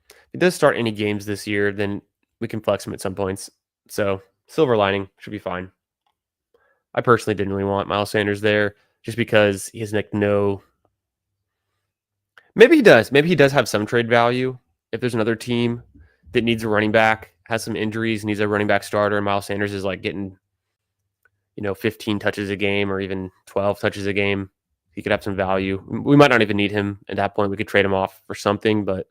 if he does start any games this year, then we can flex him at some points. So silver lining, should be fine. I personally didn't really want Miles Sanders there just because he has like no. Maybe he does. Maybe he does have some trade value. If there's another team that needs a running back, has some injuries, needs a running back starter, and Miles Sanders is like getting, 15 touches a game or even 12 touches a game, he could have some value. We might not even need him at that point. We could trade him off for something, but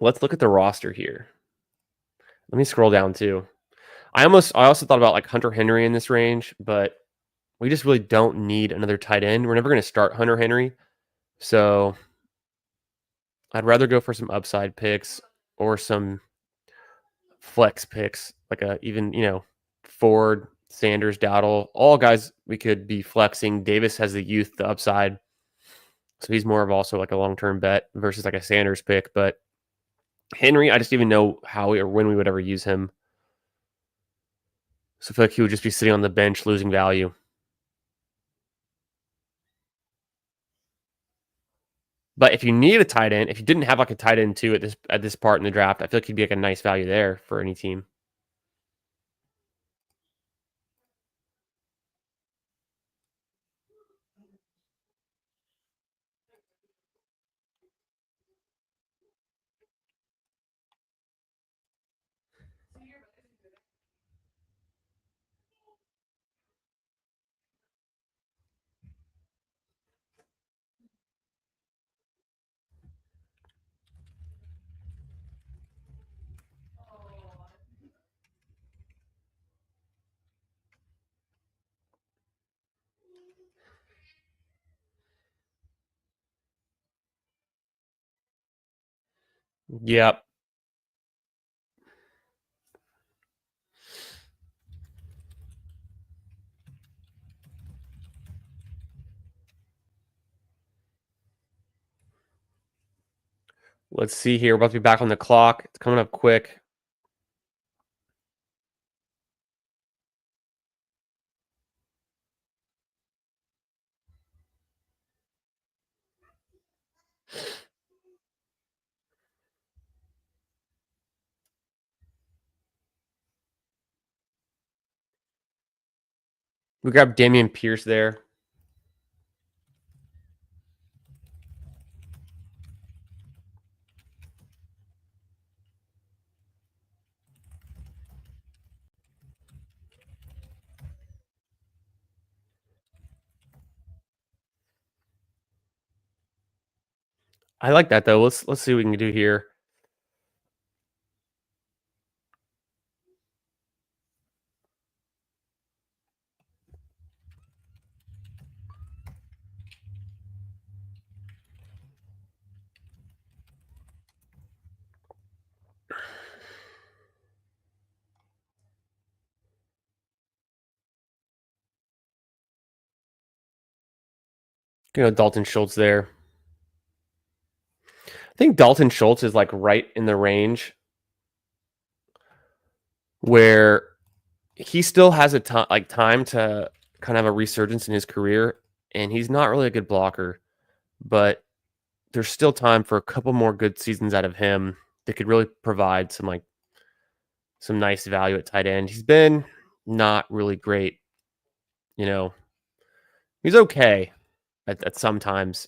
let's look at the roster here. Let me scroll down too. I also thought about like Hunter Henry in this range, but we just really don't need another tight end. We're never going to start Hunter Henry. So I'd rather go for some upside picks or some flex picks, like Ford, Sanders, Dowdle, all guys we could be flexing. Davis has the youth, the upside. So he's more of also like a long-term bet versus like a Sanders pick. But Henry, I just didn't even know how or when we would ever use him. So I feel like he would just be sitting on the bench losing value. But if you need a tight end, if you didn't have like a tight end too at this part in the draft, I feel like he'd be like a nice value there for any team. Yep. Let's see here. We're about to be back on the clock. It's coming up quick. We grabbed Dameon Pierce there. I like that though. Let's see what we can do here. Dalton Schultz there. I think Dalton Schultz is like right in the range where he still has a time to kind of have a resurgence in his career, and he's not really a good blocker, but there's still time for a couple more good seasons out of him that could really provide some nice value at tight end. He's been not really great, He's okay at some times.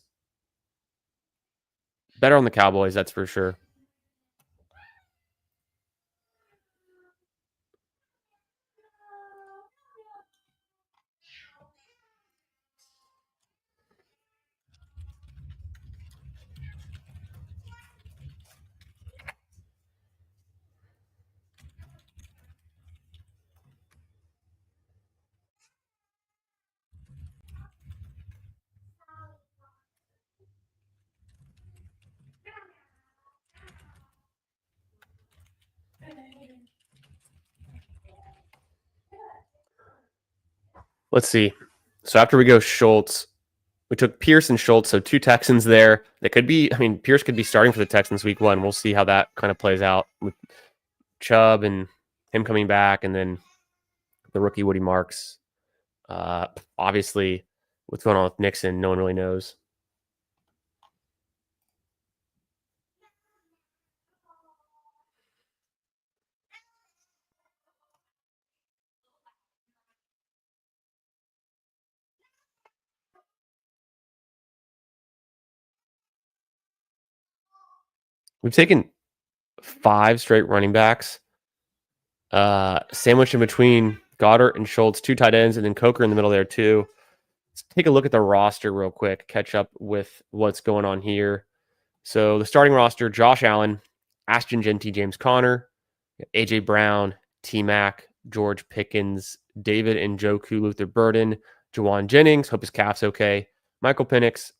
Better on the Cowboys, that's for sure. Let's see. So after we go Schultz, we took Pierce and Schultz, so 2 Texans there. That could be, Pierce could be starting for the Texans week 1. We'll see how that kind of plays out with Chubb and him coming back, and then the rookie Woody Marks. Obviously, what's going on with Nixon, no one really knows. We've taken 5 straight running backs, sandwiched in between Goddard and Schultz, 2 tight ends, and then Coker in the middle there too. Let's take a look at the roster real quick, catch up with what's going on here. So the starting roster: Josh Allen, Ashton Jeanty, James Conner, AJ Brown, T Mac, George Pickens, David Njoku, Luther Burden, Jawan Jennings, hope his calf's okay, Michael Penix,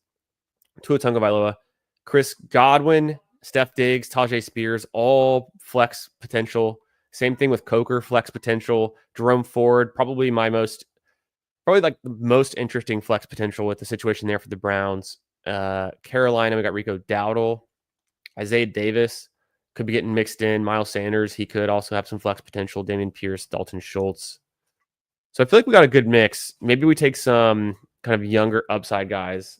Tua Tagovailoa, Chris Godwin, Steph Diggs, Tajay Spears, all flex potential. Same thing with Coker, flex potential. Jerome Ford, probably like the most interesting flex potential with the situation there for the Browns. Carolina, we got Rico Dowdle, Isaiah Davis, could be getting mixed in. Miles Sanders, he could also have some flex potential. Damian Pierce, Dalton Schultz. So I feel like we got a good mix. Maybe we take some kind of younger upside guys.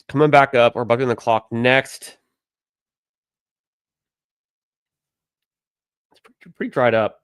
Coming back up, we're bucking the clock next. It's pretty dried up.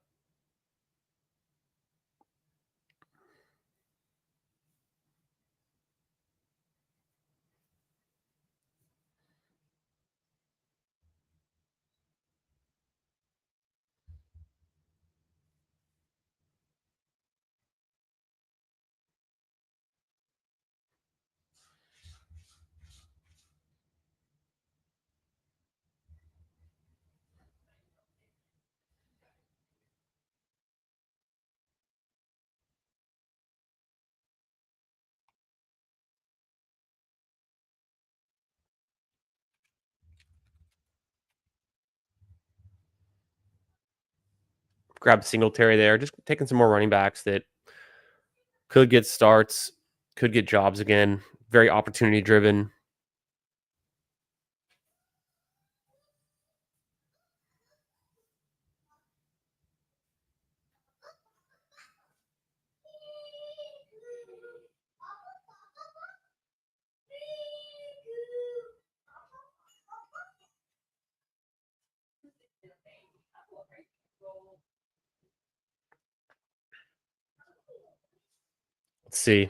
Grab Singletary there. Just taking some more running backs that could get starts, could get jobs again. Very opportunity driven. Let's see.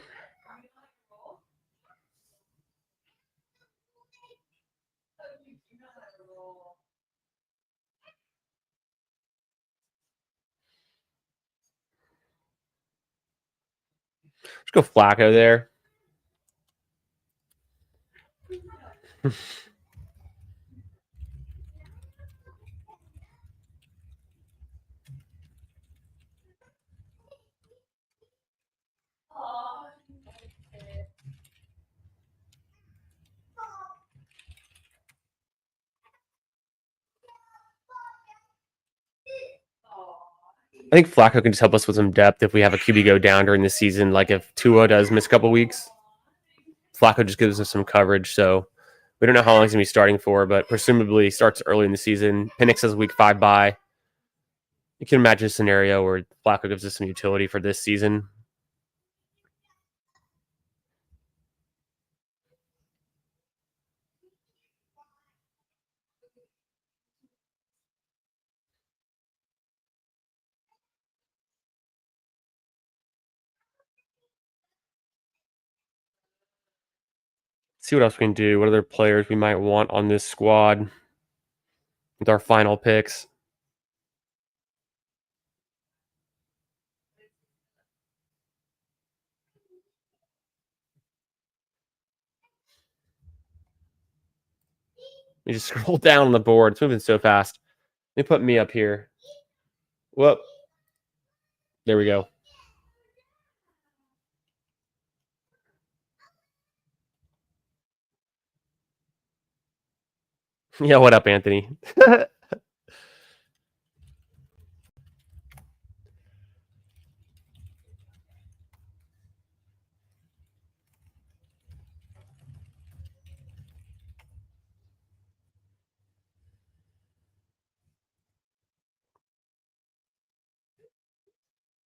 Let's go Flacco there. I think Flacco can just help us with some depth if we have a QB go down during the season. Like if Tua does miss a couple weeks, Flacco just gives us some coverage. So we don't know how long he's going to be starting for, but presumably starts early in the season. Penix has a week 5 bye. You can imagine a scenario where Flacco gives us some utility for this season. See what else we can do. What other players we might want on this squad with our final picks. You just scroll down on the board. It's moving so fast. Let me put me up here. Whoop. There we go. Yeah, what up, Anthony?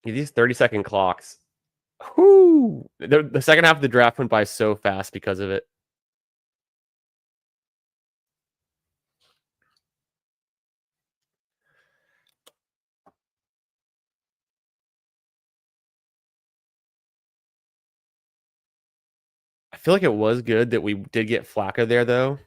These 30-second clocks. Whoo! The second half of the draft went by so fast because of it. I feel like it was good that we did get Flacco there, though.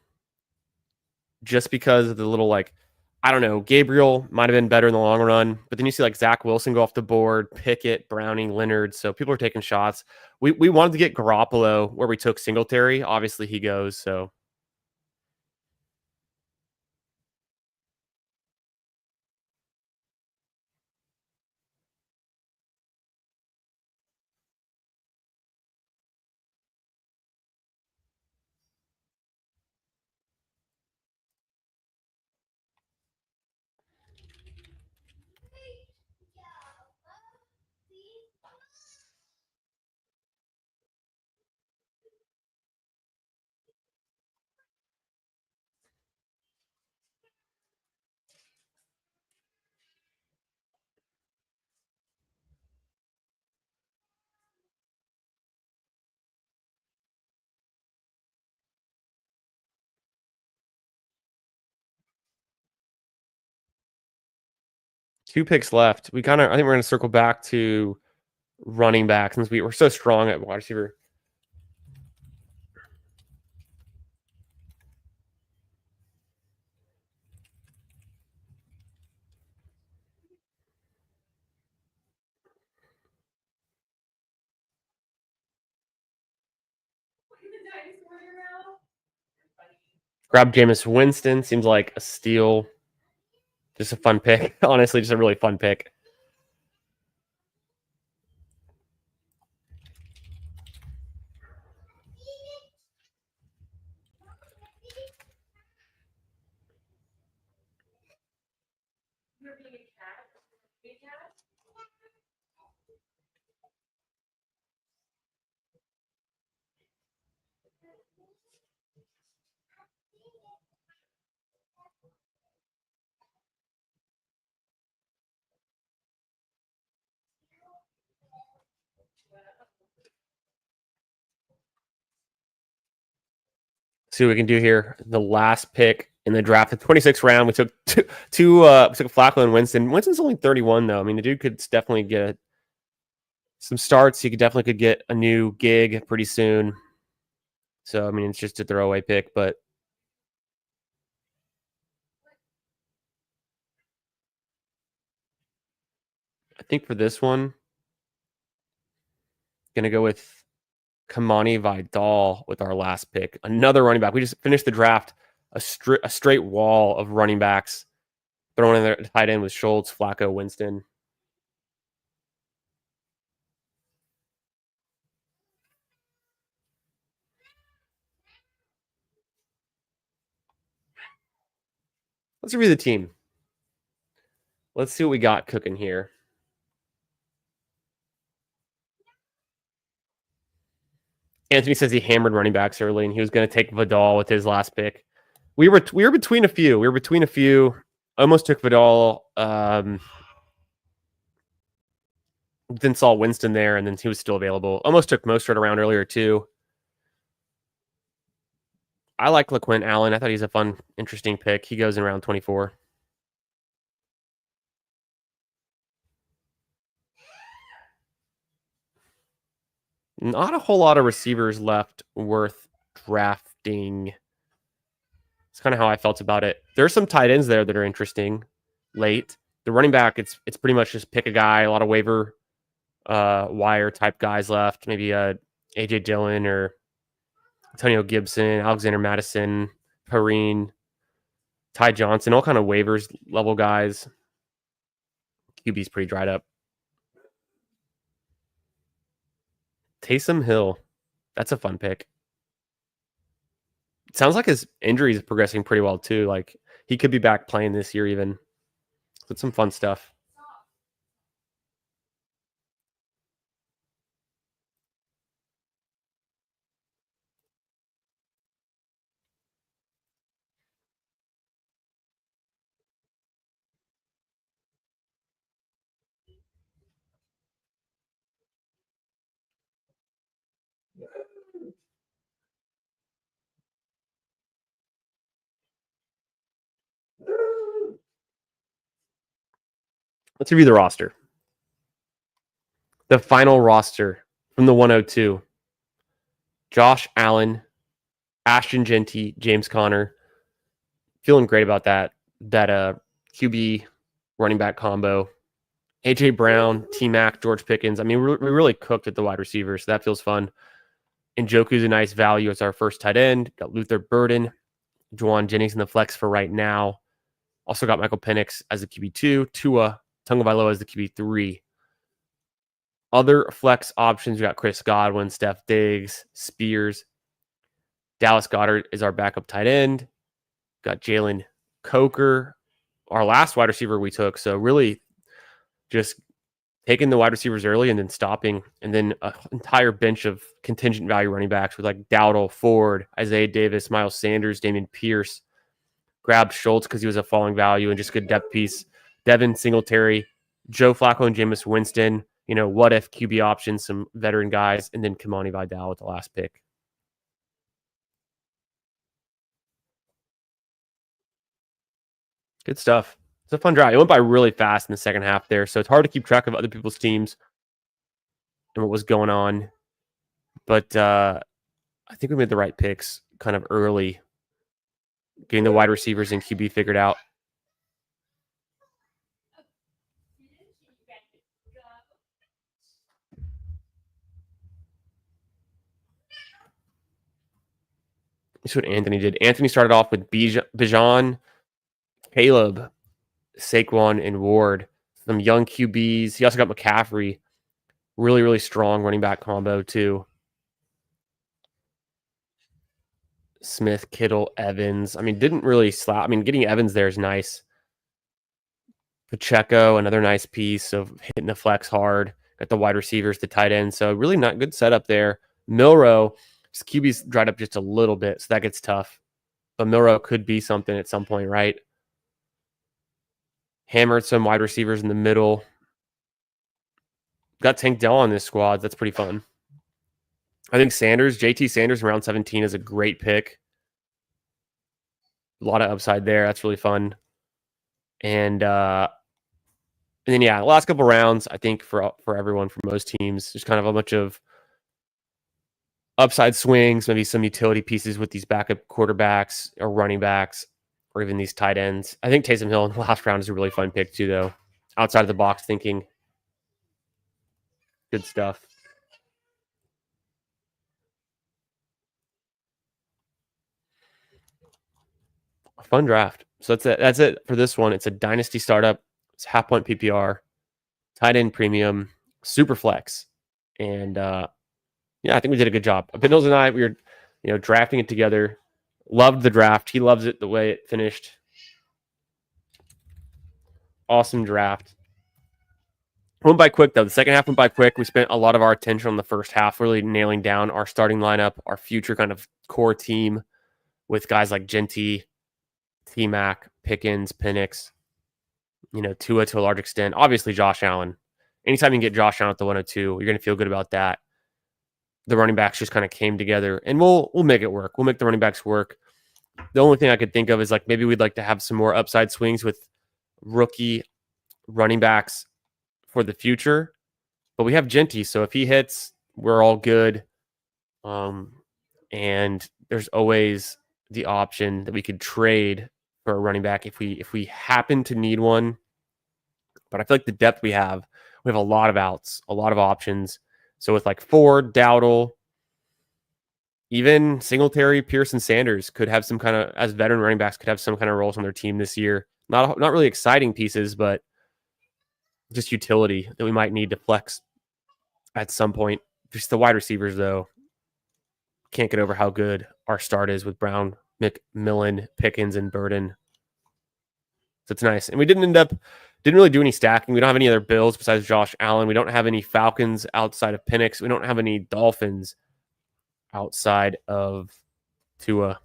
Just because of the little, like, I don't know. Gabriel might have been better in the long run, but then you see like Zach Wilson go off the board, Pickett, Browning, Leonard. So people are taking shots. We wanted to get Garoppolo where we took Singletary. Obviously he goes. So 2 picks left. I think we're going to circle back to running back since we were so strong at wide receiver. Grab Jameis Winston. Seems like a steal. Just a fun pick. Honestly, just a really fun pick. See what we can do here. The last pick in the draft, the 26th round, we took we took Flacco and Winston. Winston's only 31 though. I mean, the dude could definitely get some starts. He could get a new gig pretty soon. So I mean, it's just a throwaway pick, but I think for this one, gonna go with Kamani Vidal with our last pick. Another running back. We just finished the draft, a straight wall of running backs. Throwing in their tight end with Schultz, Flacco, Winston. Let's review the team. Let's see what we got cooking here. Anthony says he hammered running backs early, and he was going to take Vidal with his last pick. We were between a few. Almost took Vidal. Then saw Winston there, and then he was still available. Almost took Mostert around earlier too. I like LaQuint Allen. I thought he's a fun, interesting pick. He goes in round 24. Not a whole lot of receivers left worth drafting. It's kind of how I felt about it. There's some tight ends there that are interesting late. The running back, it's pretty much just pick a guy. A lot of waiver wire type guys left. Maybe AJ Dillon or Antonio Gibson, Alexander Madison, Perrine, Ty Johnson, all kind of waivers level guys. QB's pretty dried up. Taysom Hill. That's a fun pick. It sounds like his injury is progressing pretty well too. Like he could be back playing this year even. So it's some fun stuff. Let's review the roster. The final roster from the 102. Josh Allen, Ashton Genty, James Conner. Feeling great about that QB running back combo. AJ Brown, T-Mac, George Pickens. I mean, we really cooked at the wide receivers, so that feels fun. Njoku's a nice value as our first tight end. Got Luther Burden, Juwan Jennings in the flex for right now. Also got Michael Penix as the QB2, Tua Tagovailoa as the QB3. Other flex options, we got Chris Godwin, Steph Diggs, Spears. Dallas Goedert is our backup tight end. Got Jalen Coker, our last wide receiver we took. So really just taking the wide receivers early and then stopping, and then an entire bench of contingent value running backs with like Dowdle, Ford, Isaiah Davis, Miles Sanders, Damian Pierce. Grabbed Schultz because he was a falling value and just good depth piece. Devin Singletary, Joe Flacco, and Jameis Winston. You know, what if QB options, some veteran guys, and then Kimani Vidal with the last pick. Good stuff. It's a fun drive. It went by really fast in the second half there, so it's hard to keep track of other people's teams and what was going on. But I think we made the right picks kind of early, getting the wide receivers and QB figured out. This is what Anthony did. Anthony started off with Bijan, Caleb, Saquon, and Ward. Some young QBs. He also got McCaffrey. Really, really strong running back combo, too. Smith, Kittle, Evans. I mean, didn't really slap. I mean, getting Evans there is nice. Pacheco, another nice piece of hitting the flex hard. Got the wide receivers, the tight end. So really not good setup there. Milrow, his QB's dried up just a little bit, so that gets tough. But Milrow could be something at some point, right? Hammered some wide receivers in the middle. Got Tank Dell on this squad. That's pretty fun. I think JT Sanders in round 17 is a great pick. A lot of upside there. That's really fun. And then, yeah, the last couple rounds, I think for everyone, for most teams, there's kind of a bunch of upside swings, maybe some utility pieces with these backup quarterbacks or running backs or even these tight ends. I think Taysom Hill in the last round is a really fun pick too, though. Outside of the box thinking. Good stuff. A fun draft. So that's it for this one. It's a Dynasty startup. It's half point PPR, tight end premium, super flex. And yeah, I think we did a good job. Bindles and I, we were, drafting it together. Loved the draft. He loves it the way it finished. Awesome draft. Went by quick, though. The second half went by quick. We spent a lot of our attention on the first half, really nailing down our starting lineup, our future kind of core team with guys like Genty, T-Mac, Pickens, Penix, Tua to a large extent. Obviously, Josh Allen. Anytime you can get Josh Allen at the 102, you're going to feel good about that. The running backs just kind of came together, and we'll make it work. We'll make the running backs work. The only thing I could think of is like maybe we'd like to have some more upside swings with rookie running backs for the future. But we have Genty, so if he hits, we're all good. And there's always the option that we could trade for a running back if we happen to need one. But I feel like the depth we have a lot of outs, a lot of options. So with like Ford, Dowdle, even Singletary, Pierce, and Sanders could have some kind of, as veteran running backs, could have some kind of roles on their team this year. Not really exciting pieces, but just utility that we might need to flex at some point. Just the wide receivers, though, can't get over how good our start is with Brown, McMillan, Pickens, and Burden. So it's nice. And we didn't really do any stacking. We don't have any other Bills besides Josh Allen. We don't have any Falcons outside of Penix. We don't have any Dolphins outside of Tua.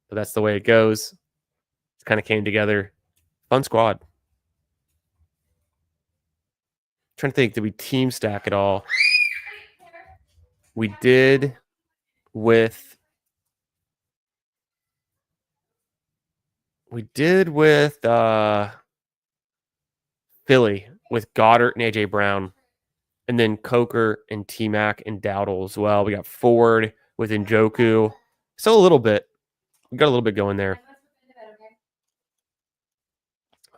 But that's the way it goes. It kind of came together. Fun squad. Trying to think, did we team stack at all? We did with Philly with Goddard and AJ Brown, and then Coker and T-Mac and Dowdle as well. We got Ford with Njoku. So we got a little bit going there.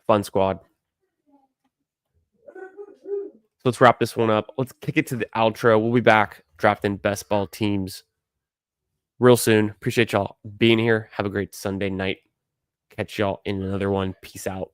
Fun squad. So let's wrap this one up. Let's kick it to the outro. We'll be back drafting best ball teams real soon. Appreciate y'all being here. Have a great Sunday night. Catch y'all in another one. Peace out.